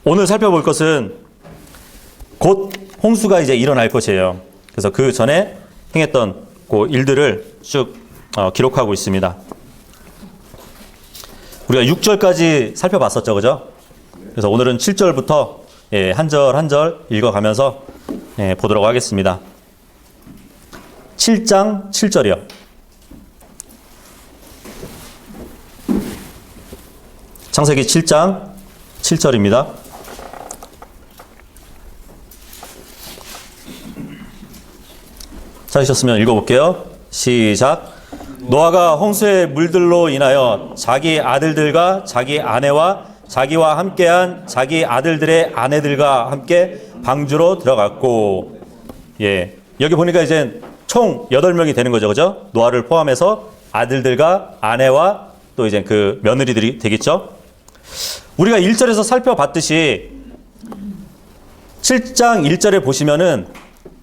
오늘 살펴볼 것은 곧 홍수가 이제 일어날 것이에요. 그래서 그 전에 행했던 그 일들을 쭉 기록하고 있습니다. 우리가 6절까지 살펴봤었죠, 그죠? 그래서 오늘은 7절부터 한 절 한 절 읽어가면서 보도록 하겠습니다. 7장 7절이요. 창세기 7장 7절입니다. 찾으셨으면 읽어볼게요. 시작. 노아가 홍수의 물들로 인하여 자기 아들들과 자기 아내와 자기와 함께한 자기 아들들의 아내들과 함께 방주로 들어갔고, 여기 보니까 이제 총 8명이 되는 거죠, 그죠? 노아를 포함해서 아들들과 아내와 또 이제 그 며느리들이 되겠죠? 우리가 1절에서 살펴봤듯이 7장 1절에 보시면은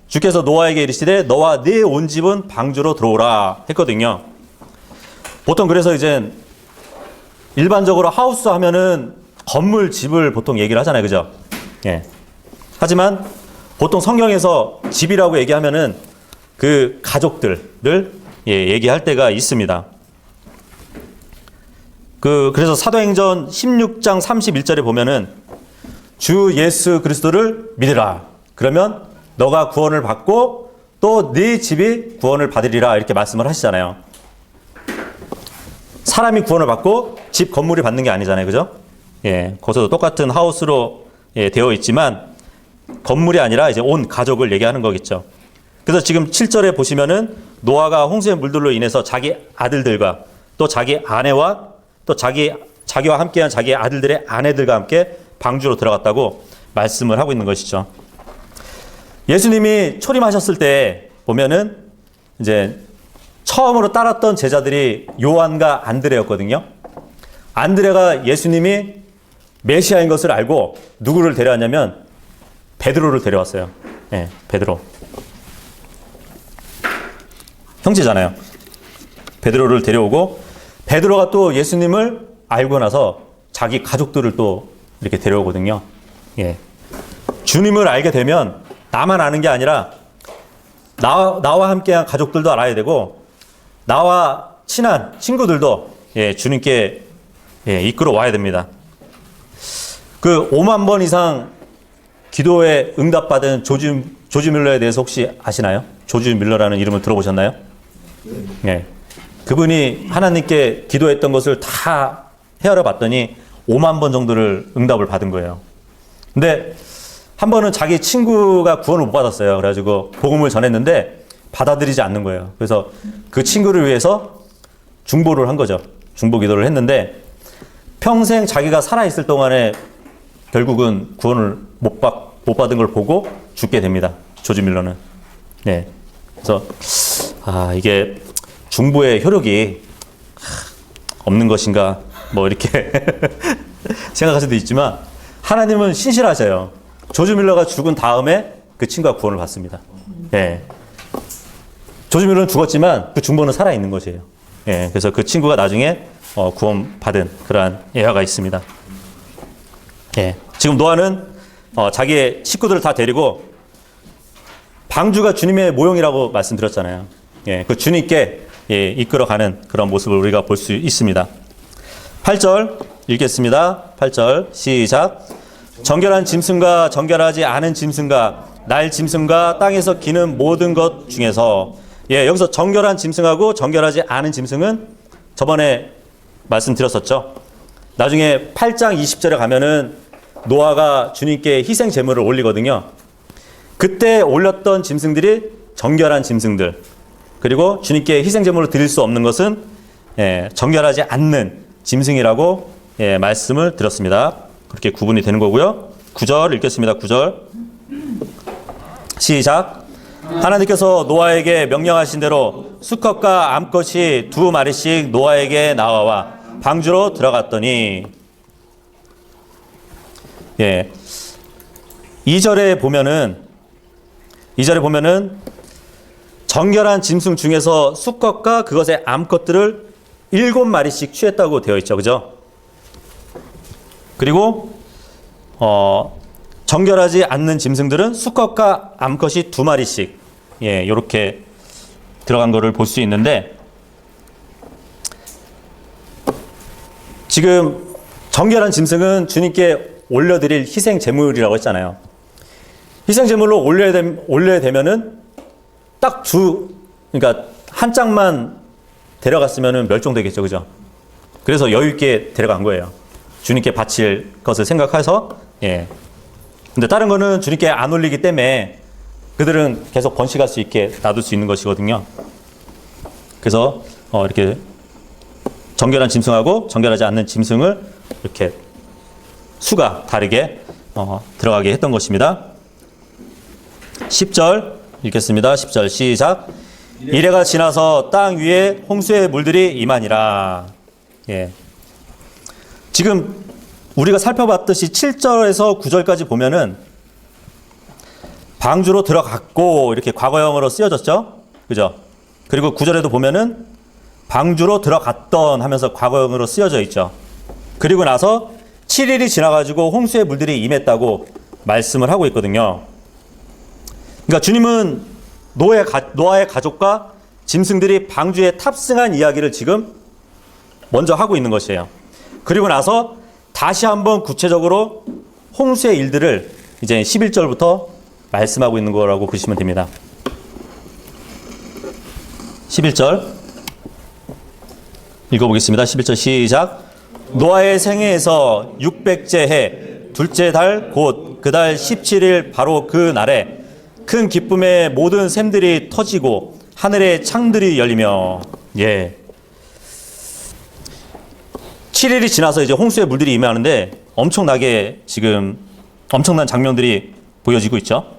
주께서 노아에게 이르시되 너와 네 온 집은 방주로 들어오라 했거든요. 보통 그래서 이제 일반적으로 하우스 하면은 건물, 집을 보통 얘기를 하잖아요, 그죠? 하지만 보통 성경에서 집이라고 얘기하면은 그 가족들을 얘기할 때가 있습니다. 그래서 사도행전 16장 31절에 보면은 주 예수 그리스도를 믿으라. 그러면 너가 구원을 받고 또 네 집이 구원을 받으리라 이렇게 말씀을 하시잖아요. 사람이 구원을 받고 집 건물이 받는 게 아니잖아요, 그죠? 거기서도 똑같은 하우스로 되어 있지만 건물이 아니라 이제 온 가족을 얘기하는 거겠죠. 그래서 지금 7절에 보시면은 노아가 홍수의 물들로 인해서 자기 아들들과 또 자기 아내와 또 자기와 함께한 자기 아들들의 아내들과 함께 방주로 들어갔다고 말씀을 하고 있는 것이죠. 예수님이 초림하셨을 때 보면은 이제 처음으로 따랐던 제자들이 요한과 안드레였거든요. 안드레가 예수님이 메시아인 것을 알고 누구를 데려왔냐면 베드로를 데려왔어요. 베드로. 형제잖아요. 베드로를 데려오고 베드로가 또 예수님을 알고 나서 자기 가족들을 또 이렇게 데려오거든요. 주님을 알게 되면 나만 아는 게 아니라 나와 함께한 가족들도 알아야 되고 나와 친한 친구들도 주님께 이끌어 와야 됩니다. 그 5만 번 이상 기도에 응답받은 조지 밀러에 대해서 혹시 아시나요? 조지 밀러라는 이름을 들어보셨나요? 그분이 하나님께 기도했던 것을 다 헤아려 봤더니 5만 번 정도를 응답을 받은 거예요. 근데 한 번은 자기 친구가 구원을 못 받았어요. 그래가지고 복음을 전했는데 받아들이지 않는 거예요. 그래서 그 친구를 위해서 중보를 한 거죠. 중보 기도를 했는데 평생 자기가 살아있을 동안에 결국은 구원을 못 받은 걸 보고 죽게 됩니다. 조지 밀러는. 그래서 이게 중보의 효력이 없는 것인가 뭐 이렇게 생각할 수도 있지만 하나님은 신실하셔요. 조지 밀러가 죽은 다음에 그 친구가 구원을 받습니다. 조지 밀러는 죽었지만 그 중보는 살아있는 것이에요. 그래서 그 친구가 나중에 구원받은 그러한 예화가 있습니다. 지금 노아는 자기의 식구들을 다 데리고 방주가 주님의 모형이라고 말씀드렸잖아요. 그 주님께 이끌어가는 그런 모습을 우리가 볼 수 있습니다. 8절 읽겠습니다. 8절 시작. 정결한 짐승과 정결하지 않은 짐승과 날 짐승과 땅에서 기는 모든 것 중에서 여기서 정결한 짐승하고 정결하지 않은 짐승은 저번에 말씀드렸었죠. 나중에 8장 20절에 가면은 노아가 주님께 희생 제물을 올리거든요. 그때 올렸던 짐승들이 정결한 짐승들, 그리고 주님께 희생 제물을 드릴 수 없는 것은 정결하지 않는 짐승이라고 말씀을 드렸습니다. 그렇게 구분이 되는 거고요. 9절 읽겠습니다. 9절 시작. 하나님께서 노아에게 명령하신 대로 수컷과 암컷이 2마리씩 노아에게 나와와 방주로 들어갔더니 2절에 보면은 정결한 짐승 중에서 수컷과 그것의 암컷들을 7마리씩 취했다고 되어 있죠. 그죠? 그리고 정결하지 않는 짐승들은 수컷과 암컷이 2마리씩 예, 이렇게 들어간 거를 볼 수 있는데 지금 정결한 짐승은 주님께 올려드릴 희생 제물이라고 했잖아요. 희생 제물로 올려야 되면은 딱 그러니까 한 짝만 데려갔으면은 멸종되겠죠, 그죠? 그래서 여유 있게 데려간 거예요. 주님께 바칠 것을 생각해서 예. 근데 다른 거는 주님께 안 올리기 때문에 그들은 계속 번식할 수 있게 놔둘 수 있는 것이거든요. 그래서 이렇게 정결한 짐승하고 정결하지 않는 짐승을 이렇게 수가 다르게 들어가게 했던 것입니다. 10절 읽겠습니다. 10절 시작. 이래가 지나서 땅 위에 홍수의 물들이 임하니라. 예. 지금 우리가 살펴봤듯이 7절에서 9절까지 보면은 방주로 들어갔고 이렇게 과거형으로 쓰여졌죠. 그죠? 그리고 9절에도 보면은 방주로 들어갔던 하면서 과거형으로 쓰여져 있죠. 그리고 나서 7일이 지나가지고 홍수의 물들이 임했다고 말씀을 하고 있거든요. 그러니까 주님은 노아의 가족과 짐승들이 방주에 탑승한 이야기를 지금 먼저 하고 있는 것이에요. 그리고 나서 다시 한번 구체적으로 홍수의 일들을 이제 11절부터 말씀하고 있는 거라고 보시면 됩니다. 11절 읽어보겠습니다. 11절 시작. 노아의 생애에서 600째 해 둘째 달 곧 그 달 17일 바로 그 날에 큰 기쁨에 모든 샘들이 터지고 하늘의 창들이 열리며 예. 7일이 지나서 이제 홍수의 물들이 임하는데 엄청나게 지금 엄청난 장면들이 보여지고 있죠.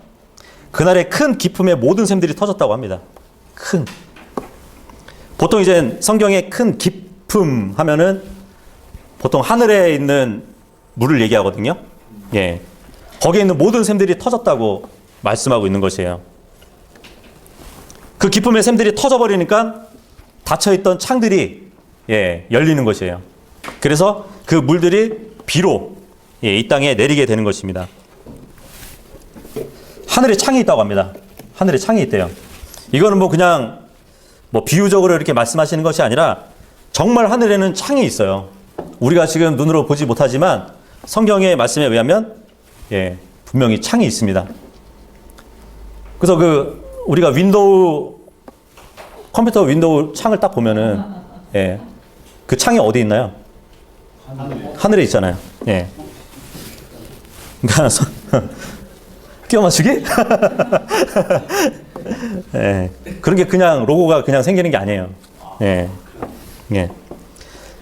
그날에 큰 기쁨에 모든 샘들이 터졌다고 합니다. 큰. 보통 이제 성경에 큰 기쁨 하면은 보통 하늘에 있는 물을 얘기하거든요. 예. 거기에 있는 모든 샘들이 터졌다고 말씀하고 있는 것이에요. 그 기쁨의 샘들이 터져버리니까 닫혀있던 창들이 예, 열리는 것이에요. 그래서 그 물들이 비로 예, 이 땅에 내리게 되는 것입니다. 하늘에 창이 있다고 합니다. 하늘에 창이 있대요. 이거는 뭐 그냥 뭐 비유적으로 이렇게 말씀하시는 것이 아니라 정말 하늘에는 창이 있어요. 우리가 지금 눈으로 보지 못하지만 성경의 말씀에 의하면 예, 분명히 창이 있습니다. 그래서 우리가 컴퓨터 윈도우 창을 딱 보면은 예, 그 창이 어디 있나요? 하늘에 있잖아요. 예. 그러니까 끼워 맞추기? 예. 그런 게 그냥 로고가 그냥 생기는 게 아니에요. 예. 예.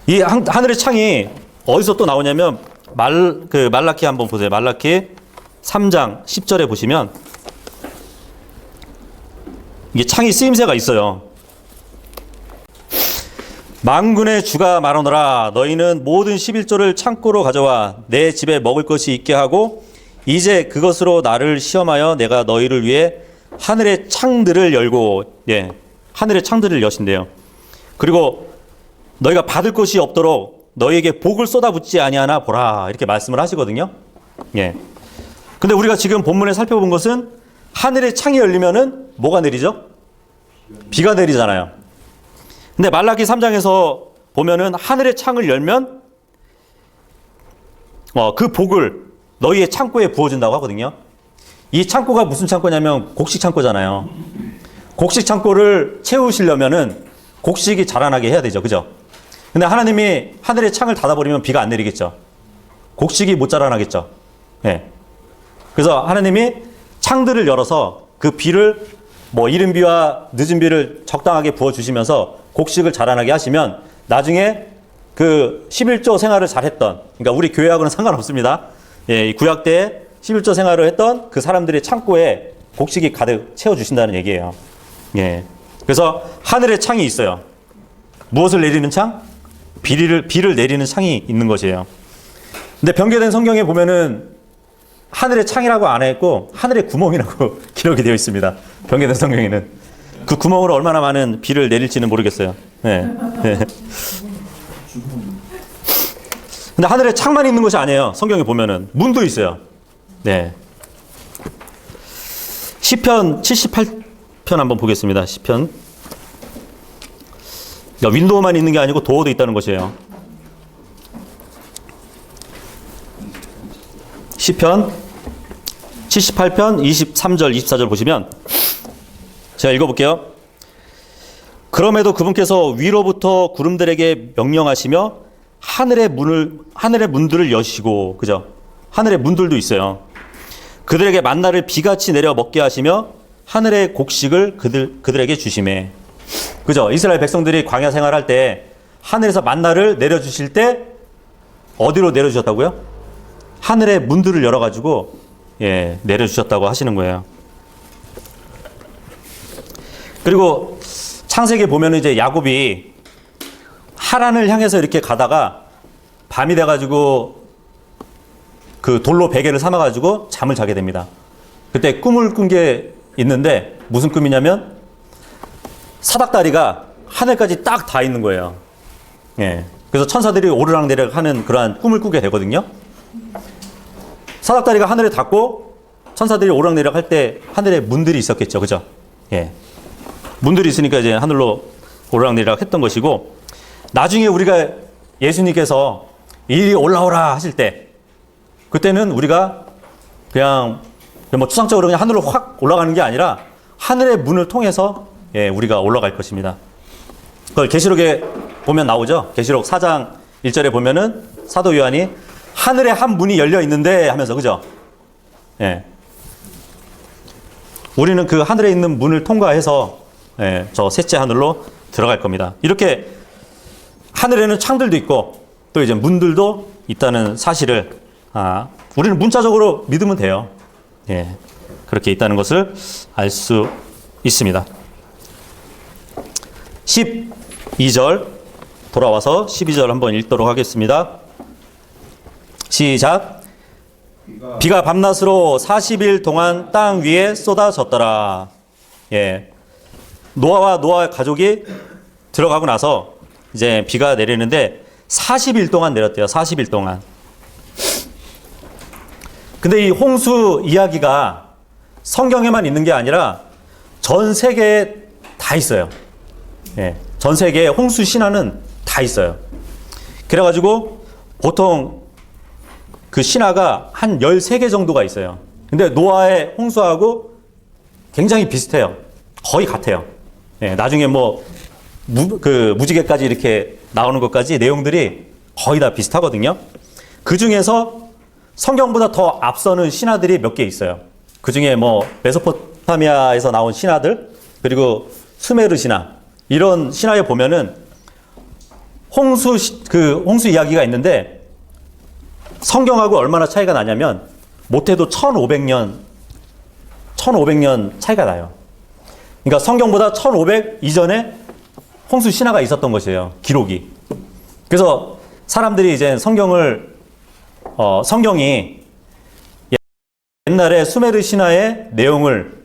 이 하늘의 창이 어디서 또 나오냐면 말라키 한번 보세요. 말라키 3장 10절에 보시면 이게 창이 쓰임새가 있어요. 만군의 주가 말하노라 너희는 모든 11조를 창고로 가져와 내 집에 먹을 것이 있게 하고 이제 그것으로 나를 시험하여 내가 너희를 위해 하늘의 창들을 열고 예, 하늘의 창들을 여신대요. 그리고 너희가 받을 것이 없도록 너희에게 복을 쏟아붓지 아니하나 보라 이렇게 말씀을 하시거든요. 예. 근데 우리가 지금 본문에 살펴본 것은 하늘의 창이 열리면은 뭐가 내리죠? 비가 내리잖아요. 근데 말라기 3장에서 보면은 하늘의 창을 열면 그 복을 너희의 창고에 부어준다고 하거든요. 이 창고가 무슨 창고냐면 곡식 창고잖아요. 곡식 창고를 채우시려면은 곡식이 자라나게 해야 되죠. 그죠? 근데 하나님이 하늘의 창을 닫아버리면 비가 안 내리겠죠. 곡식이 못 자라나겠죠. 예. 그래서 하나님이 창들을 열어서 그 비를 이른 비와 늦은 비를 적당하게 부어주시면서 곡식을 자라나게 하시면 나중에 그 11조 생활을 잘했던, 그러니까 우리 교회하고는 상관없습니다. 예, 이 구약 때 11조 생활을 했던 그 사람들의 창고에 곡식이 가득 채워주신다는 얘기예요. 예. 그래서 하늘에 창이 있어요. 무엇을 내리는 창? 비를 내리는 창이 있는 것이에요. 근데 변개된 성경에 보면은 하늘의 창이라고 안 했고 하늘의 구멍이라고 기록이 되어 있습니다. 변개된 성경에는. 그 구멍으로 얼마나 많은 비를 내릴지는 모르겠어요. 네. 네. 근데 하늘에 창만 있는 것이 아니에요. 성경에 보면은 문도 있어요. 네. 시편 78편 한번 보겠습니다. 시편. 그러니까 윈도우만 있는 게 아니고 도어도 있다는 것이에요. 시편 78편 23절 24절 보시면 제가 읽어볼게요. 그럼에도 그분께서 위로부터 구름들에게 명령하시며 하늘의 문들을 여시고, 그죠? 하늘의 문들도 있어요. 그들에게 만나를 비같이 내려 먹게 하시며 하늘의 곡식을 그들에게 주시매. 그죠? 이스라엘 백성들이 광야 생활할 때 하늘에서 만나를 내려주실 때 어디로 내려주셨다고요? 하늘의 문들을 열어가지고 내려주셨다고 하시는 거예요. 그리고 창세기에 보면 이제 야곱이 하란을 향해서 이렇게 가다가 밤이 돼가지고 그 돌로 베개를 삼아가지고 잠을 자게 됩니다. 그때 꿈을 꾼 게 있는데 무슨 꿈이냐면 사닥다리가 하늘까지 딱 닿아 있는 거예요. 그래서 천사들이 오르락내리락 하는 그러한 꿈을 꾸게 되거든요. 사닥다리가 하늘에 닿고 천사들이 오르락내리락 할 때 하늘에 문들이 있었겠죠. 그죠? 문들이 있으니까 이제 하늘로 오르락내리락 했던 것이고, 나중에 우리가 예수님께서 이리 올라오라 하실 때, 그때는 우리가 그냥 뭐 추상적으로 그냥 하늘로 확 올라가는 게 아니라 하늘의 문을 통해서 우리가 올라갈 것입니다. 그걸 계시록에 보면 나오죠. 계시록 4장 1절에 보면은 사도 요한이 하늘에 한 문이 열려 있는데 하면서, 그죠? 우리는 그 하늘에 있는 문을 통과해서 저 셋째 하늘로 들어갈 겁니다. 이렇게 하늘에는 창들도 있고 또 이제 문들도 있다는 사실을 우리는 문자적으로 믿으면 돼요. 그렇게 있다는 것을 알 수 있습니다. 12절 돌아와서 12절 한번 읽도록 하겠습니다. 시작. 비가 밤낮으로 40일 동안 땅 위에 쏟아졌더라. 노아와 가족이 들어가고 나서 이제 비가 내리는데 40일 동안 내렸대요. 40일 동안. 근데 이 홍수 이야기가 성경에만 있는 게 아니라 전 세계에 다 있어요. 전 세계에 홍수 신화는 다 있어요. 그래가지고 보통 그 신화가 한 13개 정도가 있어요. 근데 노아의 홍수하고 굉장히 비슷해요. 거의 같아요. 나중에 뭐 무지개까지 이렇게 나오는 것까지 내용들이 거의 다 비슷하거든요. 그 중에서 성경보다 더 앞서는 신화들이 몇 개 있어요. 그 중에 뭐 메소포타미아에서 나온 신화들, 그리고 수메르 신화, 이런 신화에 보면은 홍수 이야기가 있는데 성경하고 얼마나 차이가 나냐면 못해도 1500년 차이가 나요. 그러니까 성경보다 1500 이전에 홍수 신화가 있었던 것이에요. 기록이. 그래서 사람들이 이제 성경이 옛날에 수메르 신화의 내용을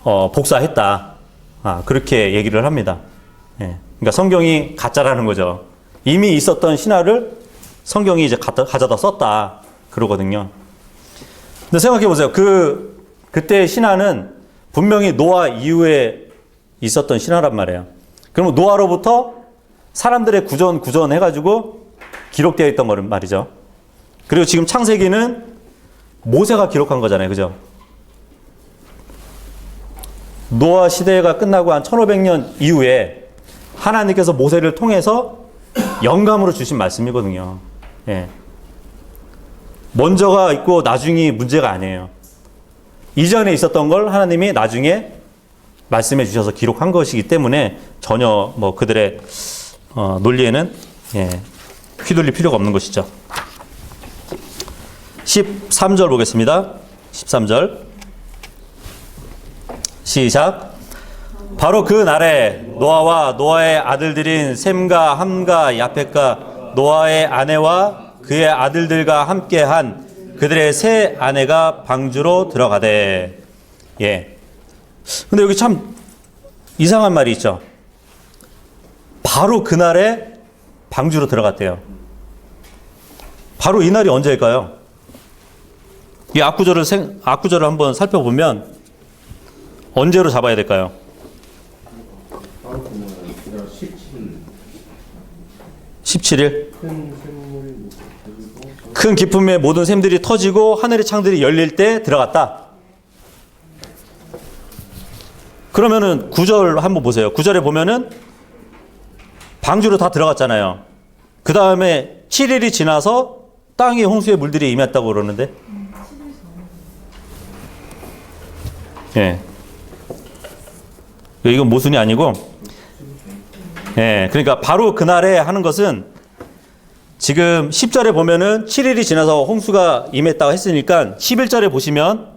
복사했다. 그렇게 얘기를 합니다. 그러니까 성경이 가짜라는 거죠. 이미 있었던 신화를 성경이 이제 가져다 썼다. 그러거든요. 근데 생각해 보세요. 그때 신화는 분명히 노아 이후에 있었던 신화란 말이에요. 그러면 노아로부터 사람들의 구전 해가지고 기록되어 있던 거란 말이죠. 그리고 지금 창세기는 모세가 기록한 거잖아요. 그죠? 노아 시대가 끝나고 한 1500년 이후에 하나님께서 모세를 통해서 영감으로 주신 말씀이거든요. 먼저가 있고 나중이 문제가 아니에요. 이전에 있었던 걸 하나님이 나중에 말씀해 주셔서 기록한 것이기 때문에 전혀 뭐 그들의 논리에는 휘둘릴 필요가 없는 것이죠. 13절 보겠습니다. 13절 시작. 바로 그 날에 노아와 노아의 아들들인 셈과 함과 야펫과 노아의 아내와 그의 아들들과 함께한 그들의 세 아내가 방주로 들어가되. 근데 여기 참 이상한 말이 있죠. 바로 그날에 방주로 들어갔대요. 바로 이날이 언제일까요? 이 앞구절을 한번 살펴보면 언제로 잡아야 될까요? 17일. 큰 기쁨의 모든 샘들이 터지고 하늘의 창들이 열릴 때 들어갔다. 그러면은 9절 한번 보세요. 9절에 보면은 방주로 다 들어갔잖아요. 그 다음에 7일이 지나서 땅이 홍수의 물들이 임했다고 그러는데. 예. 이건 모순이 아니고, 예. 그러니까 바로 그날에 하는 것은 지금 10절에 보면은 7일이 지나서 홍수가 임했다고 했으니까 11절에 보시면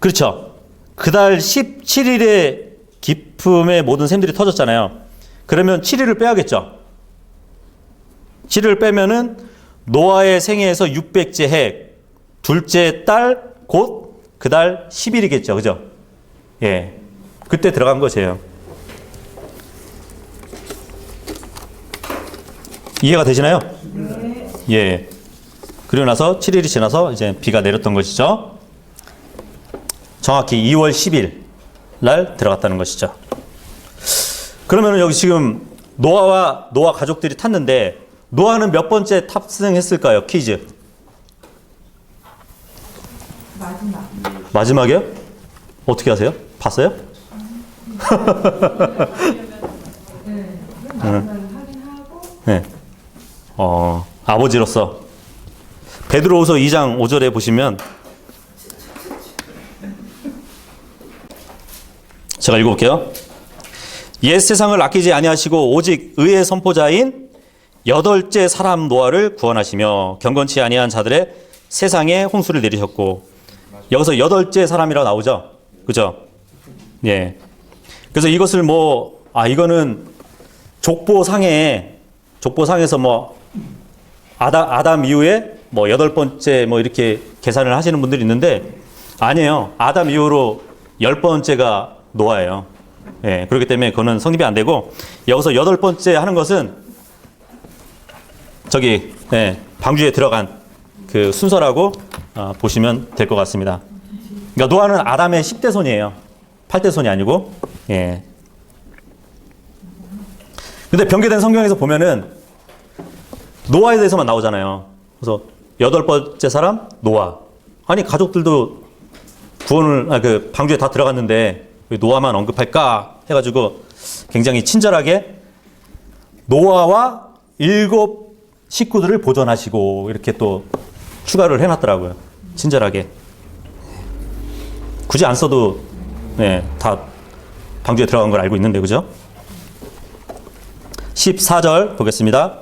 그렇죠. 그달 17일에 기품의 모든 샘들이 터졌잖아요. 그러면 7일을 빼야겠죠. 7일을 빼면은 노아의 생애에서 600째 해, 둘째 달, 곧 그달 10일이겠죠. 그죠? 예. 그때 들어간 것이에요. 이해가 되시나요? 네. 예. 그리고 나서 7일이 지나서 이제 비가 내렸던 것이죠. 정확히 2월 10일 날 들어갔다는 것이죠. 그러면 여기 지금 노아 가족들이 탔는데 노아는 몇 번째 탑승했을까요? 퀴즈. 마지막이요? 어떻게 하세요? 봤어요? 네. 아버지로서 베드로후서 2장 5절에 보시면 제가 읽어볼게요. 옛 세상을 아끼지 아니하시고 오직 의의 선포자인 여덟째 사람 노아를 구원하시며 경건치 아니한 자들의 세상에 홍수를 내리셨고, 여기서 여덟째 사람이라고 나오죠. 그죠? 예. 그래서 이것을 이거는 족보상에서 아담 이후에 여덟 번째 이렇게 계산을 하시는 분들이 있는데, 아니에요. 아담 이후로 10번째가 노아예요. 예. 그렇기 때문에 그거는 성립이 안 되고, 여기서 여덟 번째 하는 것은 방주에 들어간 그 순서라고 보시면 될 것 같습니다. 그러니까 노아는 아담의 10대 손이에요. 8대 손이 아니고. 예. 근데 변개된 성경에서 보면은 노아에 대해서만 나오잖아요. 그래서 여덟 번째 사람 노아. 아니 가족들도 방주에 다 들어갔는데 왜 노아만 언급할까 해가지고 굉장히 친절하게 노아와 7 식구들을 보존하시고 이렇게 또 추가를 해놨더라고요. 친절하게. 굳이 안 써도 다 방주에 들어간 걸 알고 있는데, 그죠? 14절 보겠습니다.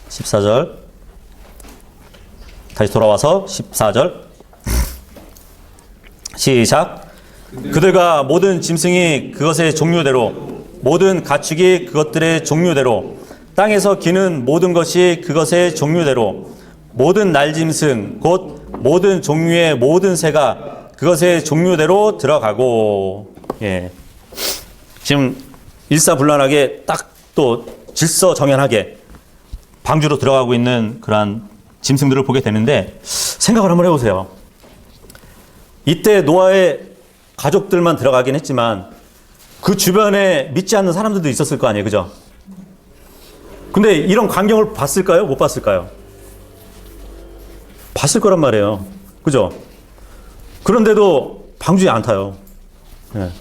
14절. 다시 돌아와서 14절. 시작. 그들과 모든 짐승이 그것의 종류대로, 모든 가축이 그것들의 종류대로, 땅에서 기는 모든 것이 그것의 종류대로, 모든 날짐승 곧 모든 종류의 모든 새가 그것의 종류대로 들어가고. 예. 지금 일사불란하게 딱 또 질서정연하게 방주로 들어가고 있는 그러한 짐승들을 보게 되는데, 생각을 한번 해보세요. 이때 노아의 가족들만 들어가긴 했지만 그 주변에 믿지 않는 사람들도 있었을 거 아니에요. 그죠? 근데 이런 광경을 봤을까요? 못 봤을까요? 봤을 거란 말이에요. 그죠? 그런데도 방주에 안 타요. 예.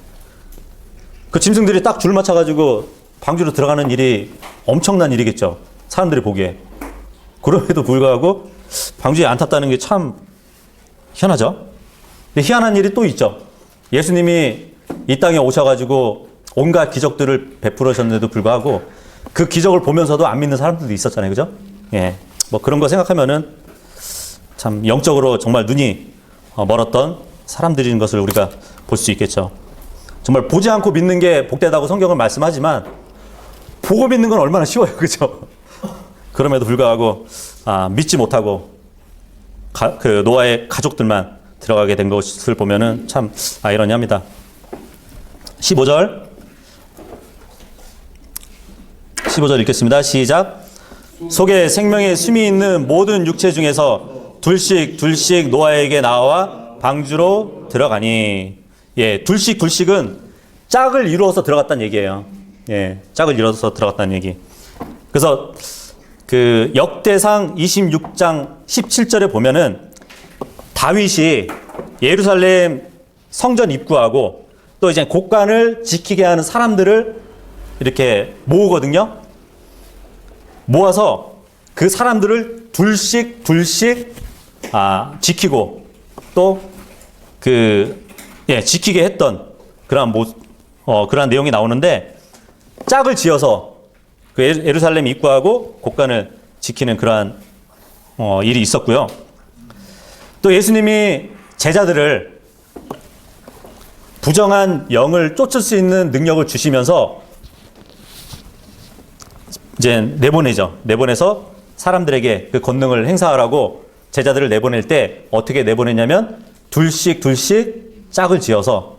그 짐승들이 딱 줄 맞춰가지고 방주로 들어가는 일이 엄청난 일이겠죠. 사람들이 보기에. 그럼에도 불구하고 방주에 안 탔다는 게 참 희한하죠. 근데 희한한 일이 또 있죠. 예수님이 이 땅에 오셔가지고 온갖 기적들을 베풀으셨는데도 불구하고 그 기적을 보면서도 안 믿는 사람들도 있었잖아요. 그죠? 예. 그런 거 생각하면은 참 영적으로 정말 눈이 멀었던 사람들인 것을 우리가 볼 수 있겠죠. 정말 보지 않고 믿는 게 복되다고 성경은 말씀하지만 보고 믿는 건 얼마나 쉬워요. 그죠? 그럼에도 불구하고 믿지 못하고 그 노아의 가족들만 들어가게 된 것을 보면은 참 아이러니합니다. 15절 읽겠습니다. 시작. 속에 생명의 숨이 있는 모든 육체 중에서 둘씩 노아에게 나와 방주로 들어가니. 예, 둘씩은 짝을 이루어서 들어갔다는 얘기예요. 예, 짝을 이루어서 들어갔다는 얘기. 그래서 그 역대상 26장 17절에 보면은 다윗이 예루살렘 성전 입구하고 또 이제 곳간을 지키게 하는 사람들을 이렇게 모으거든요. 모아서 그 사람들을 둘씩 지키고 또 지키게 했던 그러한 내용이 나오는데, 짝을 지어서 그 예루살렘 입구하고 곳간을 지키는 그러한 일이 있었고요. 또 예수님이 제자들을 부정한 영을 쫓을 수 있는 능력을 주시면서 이제 내보내서 사람들에게 그 권능을 행사하라고 제자들을 내보낼 때 어떻게 내보냈냐면 둘씩 짝을 지어서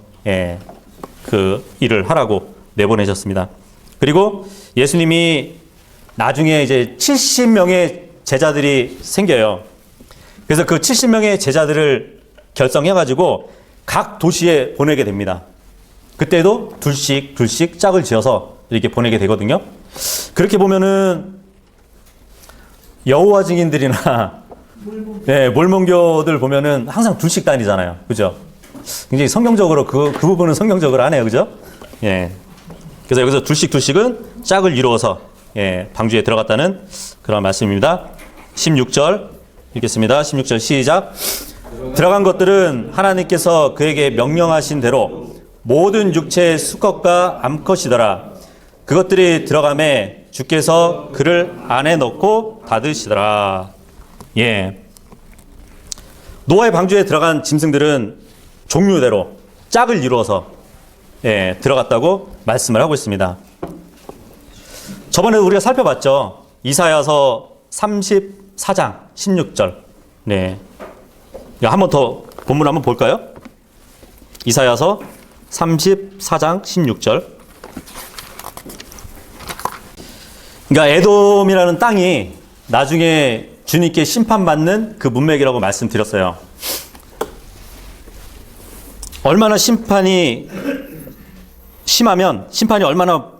그 일을 하라고 내보내셨습니다. 그리고 예수님이 나중에 이제 70명의 제자들이 생겨요. 그래서 그 70명의 제자들을 결성해가지고 각 도시에 보내게 됩니다. 그때도 둘씩 짝을 지어서 이렇게 보내게 되거든요. 그렇게 보면은 여호와 증인들이나 몰몬교들 보면은 항상 둘씩 다니잖아요. 그죠? 굉장히 성경적으로 그 부분은 성경적으로 하네요. 그죠? 예. 그래서 여기서 둘씩은 짝을 이루어서 방주에 들어갔다는 그런 말씀입니다. 16절 읽겠습니다. 16절 시작. 들어간 것들은 하나님께서 그에게 명령하신 대로 모든 육체의 수컷과 암컷이더라. 그것들이 들어가매 주께서 그를 안에 넣고 닫으시더라. 예. 노아의 방주에 들어간 짐승들은 종류대로 짝을 이루어서 들어갔다고 말씀을 하고 있습니다. 저번에 우리가 살펴봤죠. 이사야서 34장 16절. 네. 한 번 더 본문 한번 볼까요? 이사야서 34장 16절. 그러니까 에돔이라는 땅이 나중에 주님께 심판받는 그 문맥이라고 말씀드렸어요. 얼마나 심판이 심하면, 심판이 얼마나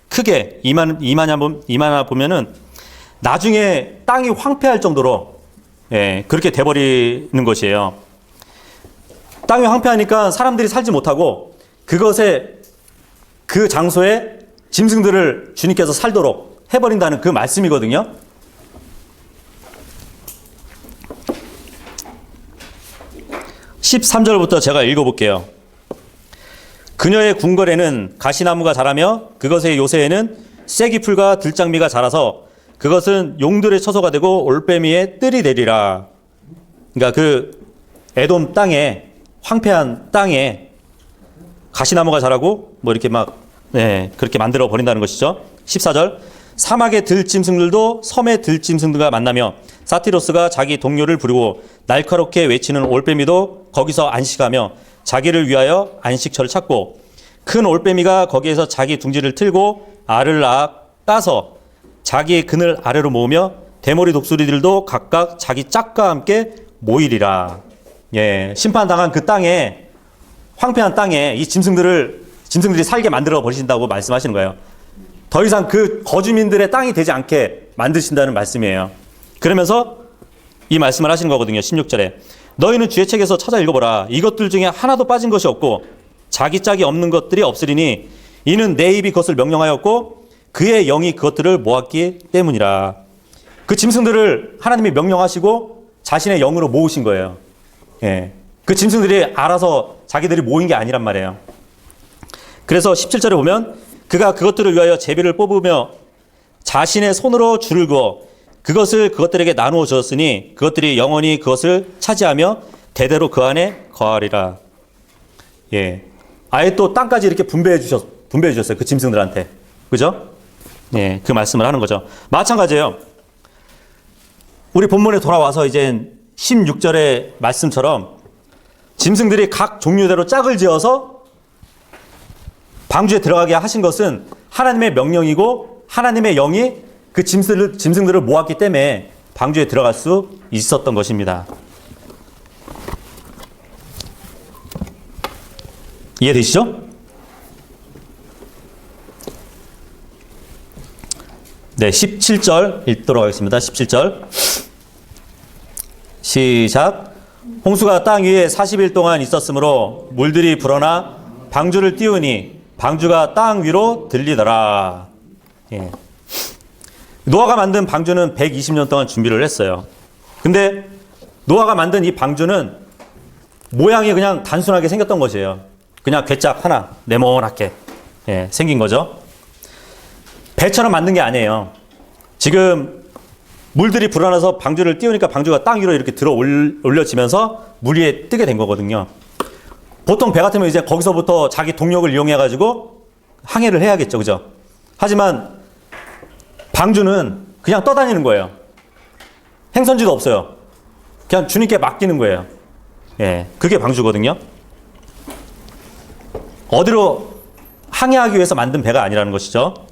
크게 임하나 보면은 나중에 땅이 황폐할 정도로 그렇게 돼버리는 것이에요. 땅이 황폐하니까 사람들이 살지 못하고 그 장소에 짐승들을 주님께서 살도록 해버린다는 그 말씀이거든요. (13절부터) 제가 읽어볼게요. 그녀의 궁궐에는 가시나무가 자라며 그것의 요새에는 쐐기풀과 들장미가 자라서 그것은 용들의 처소가 되고 올빼미의 뜰이 되리라. 그러니까 그 에돔 땅에, 황폐한 땅에 가시나무가 자라고 뭐 이렇게 그렇게 만들어 버린다는 것이죠. 14절. 사막의 들짐승들도 섬의 들짐승들과 만나며 사티로스가 자기 동료를 부르고 날카롭게 외치는 올빼미도 거기서 안식하며 자기를 위하여 안식처를 찾고, 큰 올빼미가 거기에서 자기 둥지를 틀고 알을 까서 자기의 그늘 아래로 모으며 대머리 독수리들도 각각 자기 짝과 함께 모이리라. 예, 심판당한 그 땅에, 황폐한 땅에 이 짐승들이 살게 만들어 버리신다고 말씀하시는 거예요. 더 이상 그 거주민들의 땅이 되지 않게 만드신다는 말씀이에요. 그러면서 이 말씀을 하시는 거거든요. 16절에 너희는 주의 책에서 찾아 읽어보라. 이것들 중에 하나도 빠진 것이 없고 자기 짝이 없는 것들이 없으리니 이는 내 입이 그것을 명령하였고 그의 영이 그것들을 모았기 때문이라. 그 짐승들을 하나님이 명령하시고 자신의 영으로 모으신 거예요. 예. 그 짐승들이 알아서 자기들이 모인 게 아니란 말이에요. 그래서 17절에 보면 그가 그것들을 위하여 제비를 뽑으며 자신의 손으로 줄을 그어 그것들에게 나누어 주었으니 그것들이 영원히 그것을 차지하며 대대로 그 안에 거하리라. 예. 아예 또 땅까지 이렇게 분배해 주셨어요. 그 짐승들한테. 그죠? 예. 그 말씀을 하는 거죠. 마찬가지예요. 우리 본문에 돌아와서 이제 16절의 말씀처럼 짐승들이 각 종류대로 짝을 지어서 방주에 들어가게 하신 것은 하나님의 명령이고 하나님의 영이 그 짐승들을 모았기 때문에 방주에 들어갈 수 있었던 것입니다. 이해되시죠? 네, 17절 읽도록 하겠습니다. 17절. 시작. 홍수가 땅 위에 40일 동안 있었으므로 물들이 불어나 방주를 띄우니 방주가 땅 위로 들리더라. 예. 노아가 만든 방주는 120년 동안 준비를 했어요. 근데 노아가 만든 이 방주는 모양이 그냥 단순하게 생겼던 것이에요. 그냥 괴짝 하나 네모나게 생긴 거죠. 배처럼 만든 게 아니에요. 지금 물들이 불어나서 방주를 띄우니까 방주가 땅 위로 이렇게 들어 올려지면서 물 위에 뜨게 된 거거든요. 보통 배 같으면 이제 거기서부터 자기 동력을 이용해가지고 항해를 해야겠죠. 그죠? 하지만 방주는 그냥 떠다니는 거예요. 행선지도 없어요. 그냥 주님께 맡기는 거예요. 예, 그게 방주거든요. 어디로 항해하기 위해서 만든 배가 아니라는 것이죠.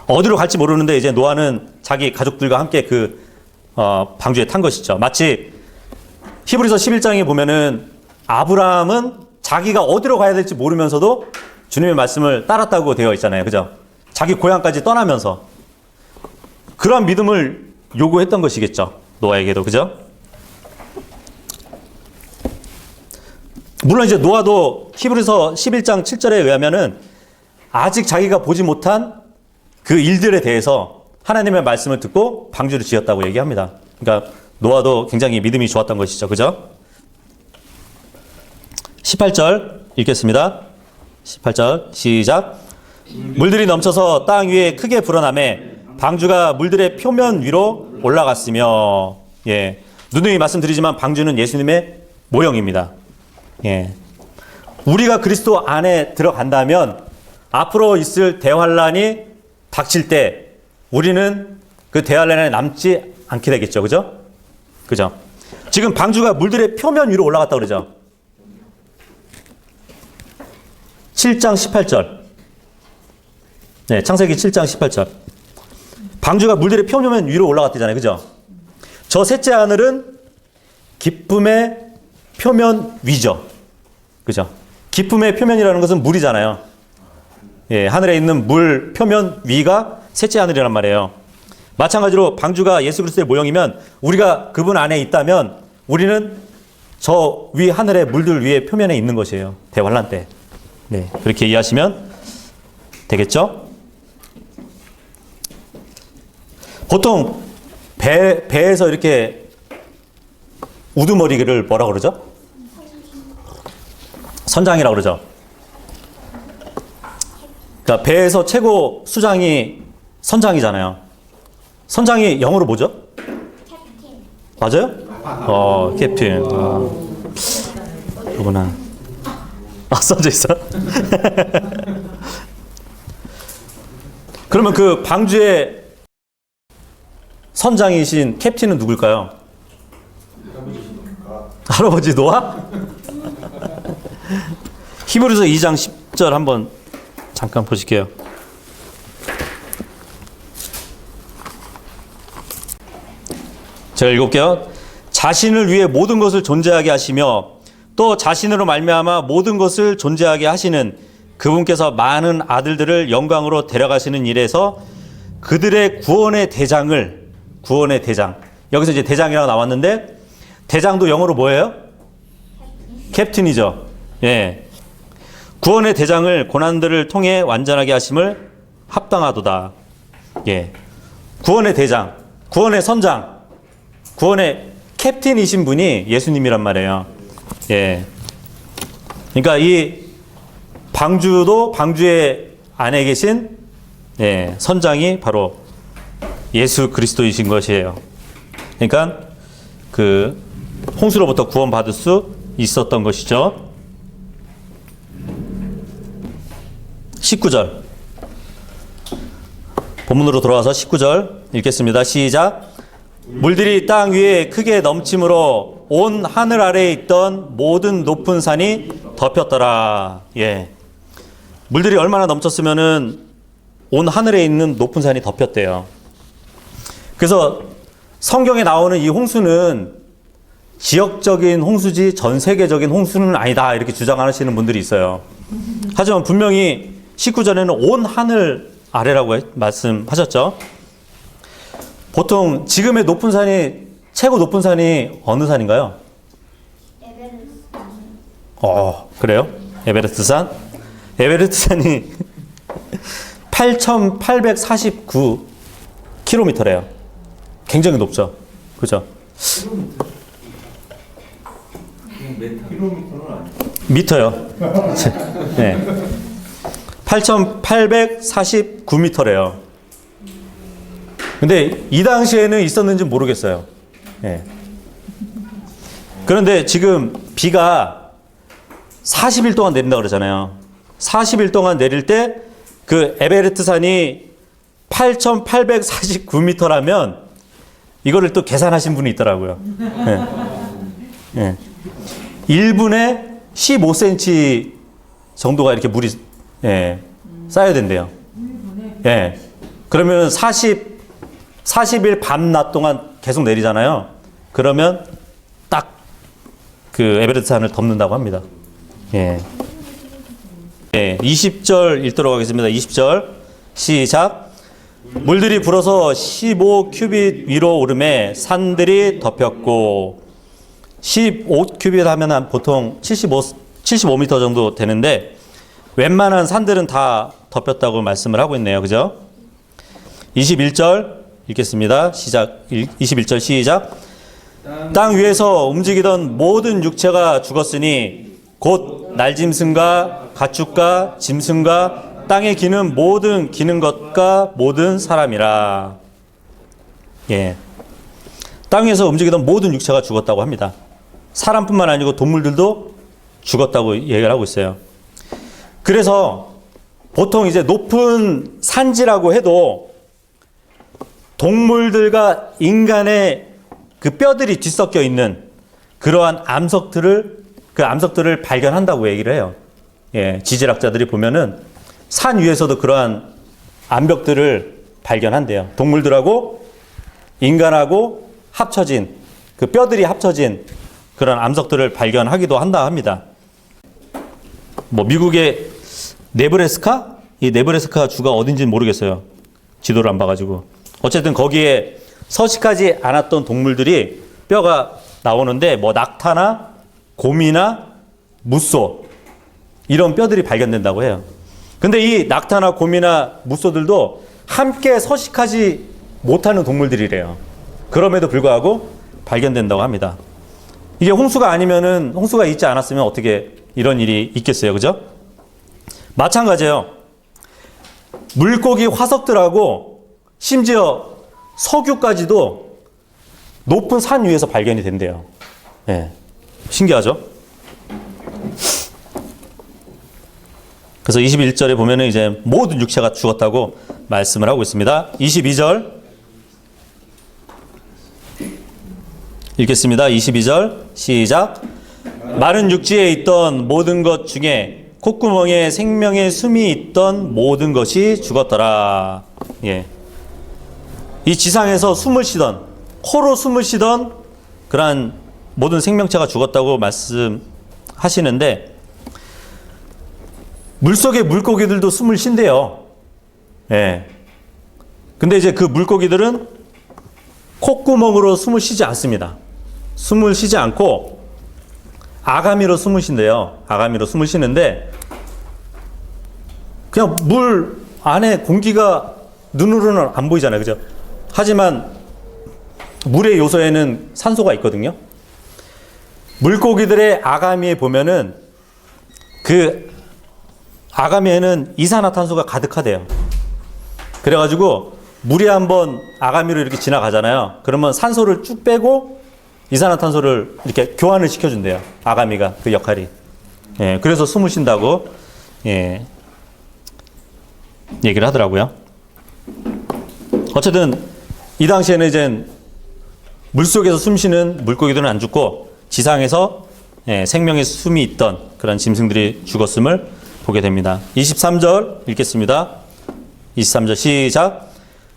어디로 갈지 모르는데 이제 노아는 자기 가족들과 함께 그 방주에 탄 것이죠. 마치 히브리서 11장에 보면은 아브라함은 자기가 어디로 가야 될지 모르면서도 주님의 말씀을 따랐다고 되어 있잖아요. 그죠? 자기 고향까지 떠나면서 그러한 믿음을 요구했던 것이겠죠. 노아에게도. 그죠? 물론 이제 노아도 히브리서 11장 7절에 의하면은 아직 자기가 보지 못한 그 일들에 대해서 하나님의 말씀을 듣고 방주를 지었다고 얘기합니다. 그러니까 노아도 굉장히 믿음이 좋았던 것이죠. 그죠? 18절 읽겠습니다. 18절 시작. 물들이 넘쳐서 땅 위에 크게 불어나매 방주가 물들의 표면 위로 올라갔으며, 예, 누누이 말씀드리지만 방주는 예수님의 모형입니다. 예, 우리가 그리스도 안에 들어간다면 앞으로 있을 대환란이 닥칠 때 우리는 그 대환란에 남지 않게 되겠죠. 그죠? 그죠? 지금 방주가 물들의 표면 위로 올라갔다고 그러죠. 7장 18절. 네, 창세기 7장 18절. 방주가 물들의 표면 위로 올라갔대잖아요. 그죠? 저 셋째 하늘은 기쁨의 표면 위죠. 그죠? 기쁨의 표면이라는 것은 물이잖아요. 예, 하늘에 있는 물 표면 위가 셋째 하늘이란 말이에요. 마찬가지로 방주가 예수 그리스도의 모형이면 우리가 그분 안에 있다면 우리는 저 위 하늘의 물들 위에 표면에 있는 것이에요. 대환란 때. 네, 그렇게 이해하시면 되겠죠? 보통 배에서 이렇게 우두머리를 뭐라 그러죠? 선장이라고 그러죠. 그러니까 배에서 최고 수장이 선장이잖아요. 선장이 영어로 뭐죠? 캡틴. 맞아요? 캡틴. 그구나. 써져 있어. 그러면 그 방주의 선장이신 캡틴은 누굴까요? 할아버지 노아? 히브리서 2장 10절 한번 잠깐 보실게요. 제가 읽을게요. 자신을 위해 모든 것을 존재하게 하시며 또 자신으로 말미암아 모든 것을 존재하게 하시는 그분께서 많은 아들들을 영광으로 데려가시는 일에서 그들의 구원의 대장. 여기서 이제 대장이라고 나왔는데 대장도 영어로 뭐예요? 캡틴이죠. 예. 구원의 대장을 고난들을 통해 완전하게 하심을 합당하도다. 예. 구원의 대장, 구원의 선장, 구원의 캡틴이신 분이 예수님이란 말이에요. 예. 그러니까 이 방주도 방주의 안에 계신 선장이 바로 예수 그리스도이신 것이에요. 그러니까 그 홍수로부터 구원받을 수 있었던 것이죠. 19절. 본문으로 돌아와서 19절 읽겠습니다. 시작. 물들이 땅 위에 크게 넘침으로 온 하늘 아래에 있던 모든 높은 산이 덮였더라. 예. 물들이 얼마나 넘쳤으면은 온 하늘에 있는 높은 산이 덮였대요. 그래서 성경에 나오는 이 홍수는 지역적인 홍수지 전 세계적인 홍수는 아니다 이렇게 주장하시는 분들이 있어요. 하지만 분명히 19절에는 온 하늘 아래라고 말씀하셨죠. 보통 지금의 높은 산이 최고 높은 산이 어느 산인가요? 그래요? 에베레스트 산? 에베레스트 산이 8,849km래요. 굉장히 높죠. 그죠? 미터요. 네. 8,849m래요. 근데 이 당시에는 있었는지 모르겠어요. 네. 그런데 지금 비가 40일 동안 내린다고 그러잖아요. 40일 동안 내릴 때 그 에베레스트 산이 8,849m라면 이거를 또 계산하신 분이 있더라고요. 네. 네. 1분에 15cm 정도가 이렇게 물이 쌓여야 된대요. 예. 그러면 40일 밤낮 동안 계속 내리잖아요. 그러면 딱 그 에베레스트 산을 덮는다고 합니다. 예. 예. 20절 읽도록 하겠습니다. 20절 시작. 물들이 불어서 15큐빗 위로 오르매 산들이 덮였고 15큐빗 하면 보통 75m 정도 되는데 웬만한 산들은 다 덮였다고 말씀을 하고 있네요. 그죠? 21절 읽겠습니다. 시작. 21절 시작. 땅 위에서 움직이던 모든 육체가 죽었으니 곧 날짐승과 가축과 짐승과 땅에 기는 모든 기는 것과 모든 사람이라. 예. 땅 위에서 움직이던 모든 육체가 죽었다고 합니다. 사람뿐만 아니고 동물들도 죽었다고 얘기를 하고 있어요. 그래서 보통 이제 높은 산지라고 해도 동물들과 인간의 그 뼈들이 뒤섞여 있는 그러한 암석들을 발견한다고 얘기를 해요. 예, 지질학자들이 보면은 산 위에서도 그러한 암벽들을 발견한대요. 동물들하고 인간하고 합쳐진 그 뼈들이 합쳐진 그런 암석들을 발견하기도 한다 합니다. 뭐 미국의 네브래스카? 이 네브래스카 주가 어딘지는 모르겠어요. 지도를 안 봐가지고. 어쨌든 거기에 서식하지 않았던 동물들이 뼈가 나오는데 뭐 낙타나 곰이나 무소 이런 뼈들이 발견된다고 해요. 근데 이 낙타나 곰이나 무소들도 함께 서식하지 못하는 동물들이래요. 그럼에도 불구하고 발견된다고 합니다. 이게 홍수가 있지 않았으면 어떻게 이런 일이 있겠어요. 그죠? 마찬가지예요. 물고기 화석들하고 심지어 석유까지도 높은 산 위에서 발견이 된대요. 예. 신기하죠? 그래서 21절에 보면은 이제 모든 육체가 죽었다고 말씀을 하고 있습니다. 22절 읽겠습니다. 22절 시작. 마른 육지에 있던 모든 것 중에 콧구멍에 생명의 숨이 있던 모든 것이 죽었더라. 예. 이 지상에서 숨을 쉬던 코로 숨을 쉬던 그러한 모든 생명체가 죽었다고 말씀하시는데 물속의 물고기들도 숨을 쉰대요. 예. 근데 이제 그 물고기들은 콧구멍으로 숨을 쉬지 않습니다. 숨을 쉬지 않고 아가미로 숨을 쉰대요. 아가미로 숨을 쉬는데 그냥 물 안에 공기가 눈으로는 안 보이잖아요. 그죠? 하지만 물의 요소에는 산소가 있거든요. 물고기들의 아가미에 보면은 그 아가미에는 이산화탄소가 가득하대요. 그래가지고 물이 한번 아가미로 이렇게 지나가잖아요. 그러면 산소를 쭉 빼고 이산화탄소를 이렇게 교환을 시켜준대요. 아가미가 그 역할이. 예, 그래서 숨을 쉰다고 얘기를 하더라고요. 어쨌든 이 당시에는 이제 물속에서 숨쉬는 물고기들은 안 죽고 지상에서 생명의 숨이 있던 그런 짐승들이 죽었음을 보게 됩니다. 23절 읽겠습니다. 23절 시작.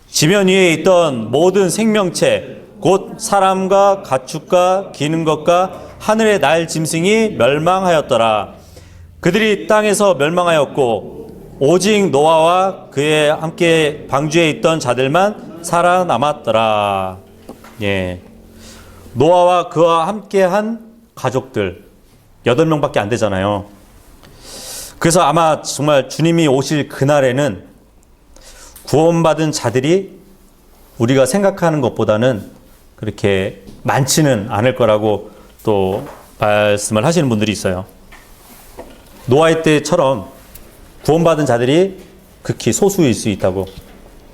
지면 위에 있던 모든 생명체 곧 사람과 가축과 기는 것과 하늘의 날 짐승이 멸망하였더라. 그들이 땅에서 멸망하였고 오직 노아와 그의 함께 방주에 있던 자들만 살아남았더라. 예. 노아와 그와 함께한 가족들 8명밖에 안 되잖아요. 그래서 아마 정말 주님이 오실 그날에는 구원받은 자들이 우리가 생각하는 것보다는 그렇게 많지는 않을 거라고 또 말씀을 하시는 분들이 있어요. 노아의 때처럼 구원받은 자들이 극히 소수일 수 있다고.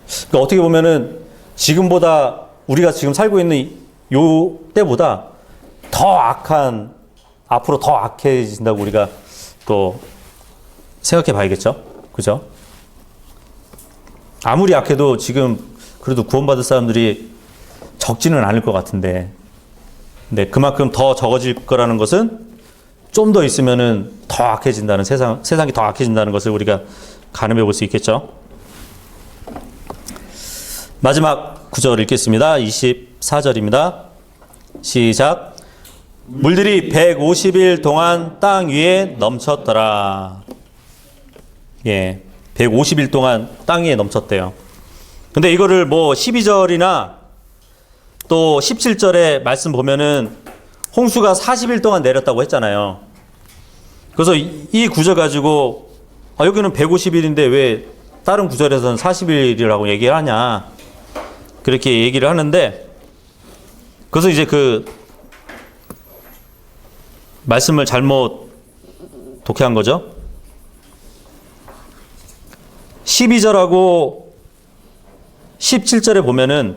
그러니까 어떻게 보면은 지금보다 우리가 지금 살고 있는 요 때보다 더 악한, 앞으로 더 악해진다고 우리가 또 생각해 봐야겠죠. 그죠? 아무리 악해도 지금 그래도 구원받을 사람들이 적지는 않을 것 같은데, 근데 그만큼 더 적어질 거라는 것은 좀 더 있으면은 더 악해진다는 세상이 더 악해진다는 것을 우리가 가늠해 볼 수 있겠죠. 마지막 구절 읽겠습니다. 24절입니다. 시작. 물들이 150일 동안 땅 위에 넘쳤더라. 예, 150일 동안 땅 위에 넘쳤대요. 근데 이거를 뭐 12절이나 또 17절에 말씀 보면은 홍수가 40일 동안 내렸다고 했잖아요. 그래서 이 구절 가지고 여기는 150일인데 왜 다른 구절에서는 40일이라고 얘기를 하냐, 그렇게 얘기를 하는데, 그래서 이제 그 말씀을 잘못 독해한 거죠. 12절하고 17절에 보면은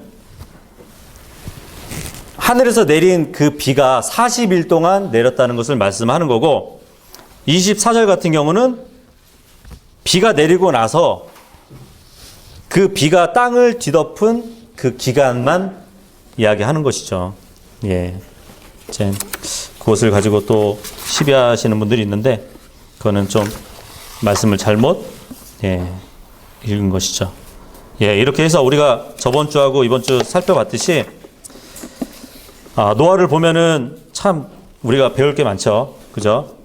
하늘에서 내린 그 비가 40일 동안 내렸다는 것을 말씀하는 거고, 24절 같은 경우는 비가 내리고 나서 그 비가 땅을 뒤덮은 그 기간만 이야기하는 것이죠. 예. 이제 그것을 가지고 또 시비하시는 분들이 있는데, 그거는 좀 말씀을 잘못 읽은 것이죠. 예, 이렇게 해서 우리가 저번 주하고 이번 주 살펴봤듯이 노아를 보면은 참 우리가 배울 게 많죠. 그죠?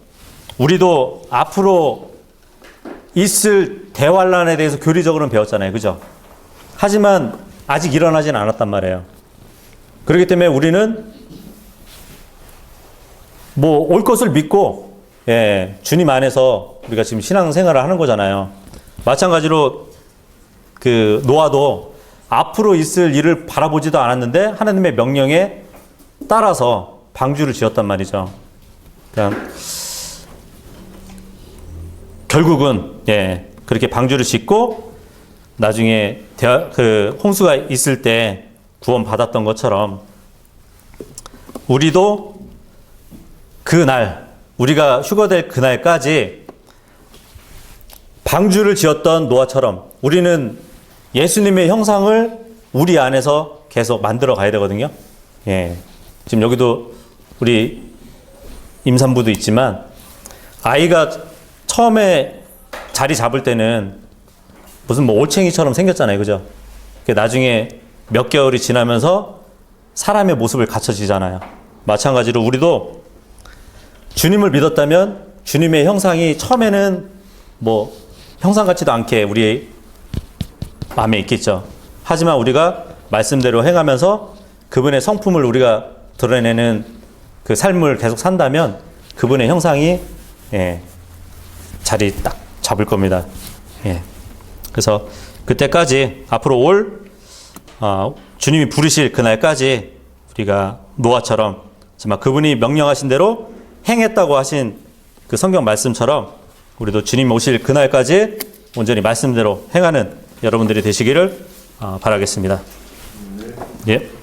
우리도 앞으로 있을 대환란에 대해서 교리적으로는 배웠잖아요. 그죠? 하지만 아직 일어나진 않았단 말이에요. 그렇기 때문에 우리는 뭐 올 것을 믿고 주님 안에서 우리가 지금 신앙생활을 하는 거잖아요. 마찬가지로 그 노아도 앞으로 있을 일을 바라보지도 않았는데 하나님의 명령에 따라서 방주를 지었단 말이죠. 그러니까 결국은 그렇게 방주를 짓고 나중에 그 홍수가 있을 때 구원 받았던 것처럼 우리도 그날, 우리가 휴거될 그날까지 방주를 지었던 노아처럼 우리는 예수님의 형상을 우리 안에서 계속 만들어 가야 되거든요. 지금 여기도 우리 임산부도 있지만 아이가 처음에 자리 잡을 때는 무슨 뭐 올챙이처럼 생겼잖아요. 그죠? 나중에 몇 개월이 지나면서 사람의 모습을 갖춰지잖아요. 마찬가지로 우리도 주님을 믿었다면 주님의 형상이 처음에는 뭐 형상 같지도 않게 우리 마음에 있겠죠. 하지만 우리가 말씀대로 행하면서 그분의 성품을 우리가 드러내는 그 삶을 계속 산다면 그분의 형상이 자리 딱 잡을 겁니다. 그래서 그때까지 앞으로 올 주님이 부르실 그날까지 우리가 노아처럼 정말 그분이 명령하신 대로 행했다고 하신 그 성경 말씀처럼 우리도 주님 오실 그날까지 온전히 말씀대로 행하는 여러분들이 되시기를 바라겠습니다. 예.